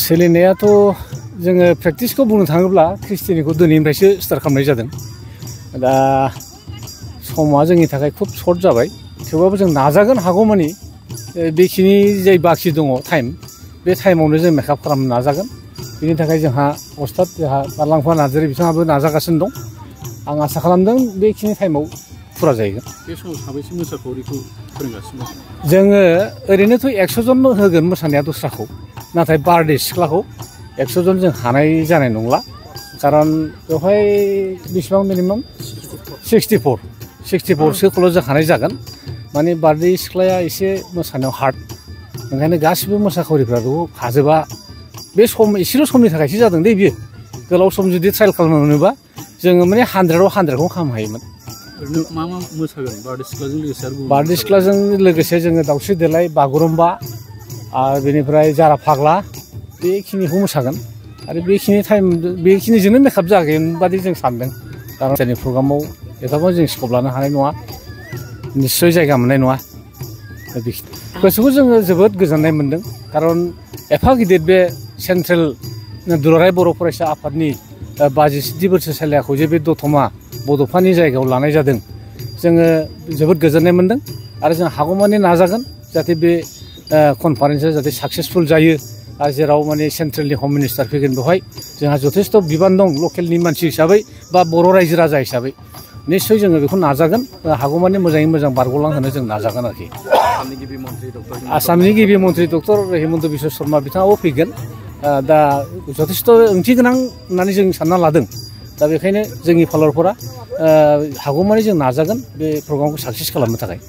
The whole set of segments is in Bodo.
सोलिनायाथ' जोङो प्रेक्टिसखौ बुंनो थाङोब्ला ख्रिस्टिनिखौ दिनैनिफ्रायसो स्टार्ट खालामनाय जादों। दा समा जोंनि थाखाय खुब सर्ट जाबाय, थेवबाबो जों नाजागोन हागौमानि बेखिनि जाय बाखि दङ टाइम, बे टाइमावनो जों मेकआप खालामनो नाजागोन। बेनि थाखाय जोंहा अस्ताद बारलांफा नार्जारी बिथाङाबो नाजागासिनो दं। आं आसा खालामदों बेखिनि टाइमाव फुरा जाहैगोन। बे समाव साबैसे मोसाखावरिखौ फोरोंगासिनो दं? जोङो ओरैनोथ' 100 जन होगोन मोसानाया दस्राखौ, नाथाय बारदै सिख्लाखौ 100 जन जों हानाय जानाय नंला। खारन बेवहाय बेसेबां मिनिमाम 64सोखौल' जों हानाय जागोन। माने बारदै सिख्लाया एसे मोसानायाव हार्ड, ओंखायनो गासिबो मोसाखावरिफ्रा बेखौ हाजोबा। बे एसेल' समनि थाखायसो जादों दे बियो। गोलाव सम जुदि ट्रायल खालामनो मोनोबा जोङो माने 100आव 100खौ खालामनो हायोमोन। ओरैनो मा मोसागोन बारदै सिख्लाजों लोगोसे आरो गुबुन? बारदै सिख्लाजों लोगोसे जोङो दाउस्रि देलाय, बागुरुम्बा, आरो बेनिफ्राय जारा फाग्ला, बेखिनिखौ मोसागोन। आरो बेखिनिजोंनो मेकआप जागोन बादि जों सानदों। खारन जोंनि प्रग्रामाव एफाबां जों स्कप लानो हानाय नङा, निस्सय जायगा मोननाय नङा। गोसोखौ जोङो जोबोद गोजोननाय मोनदों। खारन एफा गिदिर बे सेन्ट्रेल दुलाराय बर' फरायसा आफादनि 62 बोसोरसालियाखौ जे बे दतमा बड'फानि जायगायाव लानाय जादों, जोङो जोबोद गोजोननाय मोनदों। आरो जों हागौमानि नाजागोन जाहाथे बे कनफारेन्सआ जाहाथे साक्सेसफुल जायो। आरो जेराव माने सेन्ट्रेलनि हम मिनिस्टार फैगोन, बेवहाय जोंहा जथेस्थ' बिबान दं लकेलनि मानसि हिसाबै बा बर' रायजो राजा हिसाबै। निस्सय जोङो बेखौ नाजागोन, हागौमानि मोजाङै मोजां बारग'लांहोनो जों नाजागोन आरोखि। आसामनि गिबि मन्थ्रि डक्टर हिमन्त बिश्व शर्मा बिथाङाबो फैगोन। दा जथेस्थ' ओंथि गोनां होननानै जों सानना लादों। दा बेखायनो जोंनि फालोरफोरा हागौमानि जों नाजागोन बे प्रग्रामखौ साक्सेस खालामनो थाखाय।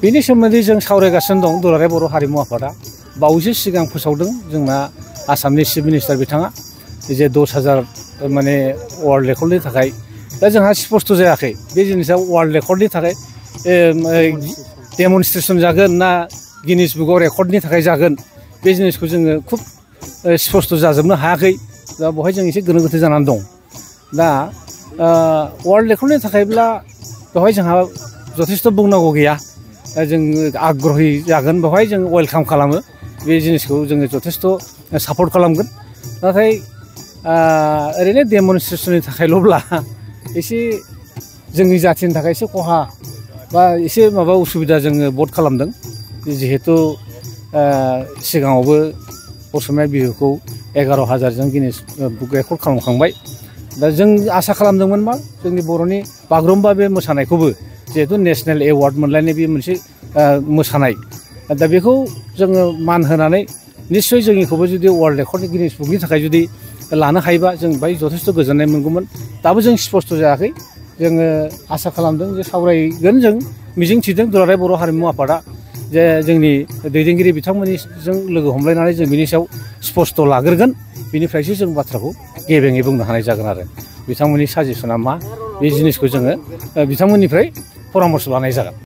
बेनि सोमोन्दै जों सावरायगासिनो दं। दुलाराय बर' हारिमु आफादा बावैसो सिगां फोसावदों जोंना आसामनि चिफ मिनिस्टार बिथाङा जे 10,000 माने वर्ल्ड रेकर्डनि थाखाय। दा जोंहा स्पष्ट जायाखै बे जिनिसा वर्ल्ड रेकर्डनि थाखाय डेमनस्ट्रेसन जागोन ना गिनिस बुकआव रेकर्डनि थाखाय जागोन, बे जिनिसखौ जोङो खुब स्पष्ट जाजोबनो हायाखै। दा बेवहाय जों एसे गोनो गोथो जानानै दं। दा वर्ल्ड रेकर्डनि थाखायब्ला बेवहाय जोंहा जथेस्थ' बुंनांगौ गैया। जों आग्रहि जागोन, बेवहाय जों वेलकाम खालामो। बे जिनिसखौ जोङो जथेस्थ' सापर्ट खालामगोन। नाथाय ओरैनो डेमनस्ट्रेसननि थाखायल'ब्ला एसे जोंनि जाथिनि थाखाय एसे खहा बा एसे माबा उसुबिदा जोङो भट खालामदों। जिहेतु सिगाङावबो असमिया बिहुखौ 11,000 गिनिस बुक रेकर्ड खालामखांबाय। दा जों आसा खालामदोंमोन मा जोंनि बर'नि बागुरुम्बा बे मोसानायखौबो, जिहेतु नेसनेल एवार्ड मोनलायनाय बे मोनसे मोसानाय, दा बेखौ जोङो मान होनानै निस्सय जोंनिखौबो जुदि वर्ल्ड रेकर्डनि गिनिस बुकनि थाखाय जुदि लानो हायोबा जों बाहाय जथेस्थ' गोजोननाय मोनगौमोन। दाबो जों स्पष्ट जायाखै। जोङो आसा खालामदों जे सावरायगोन, जों मिजिं थिदों दुलाराय बर' हारिमु आफादा जे जोंनि दैदेनगिरि बिथांमोननिजों लोगो हमलायनानै जों बिनि सायाव स्पष्ट लाग्रोगोन। बिनिफ्रायसो जों बाथ्राखौ गेबेङै बुंनो हानाय जागोन आरो बिथांमोननि साजेसना मा, बे जिनिसखौ जोङो बिथांमोननिफ्राय परामर्श लानाय जागोन।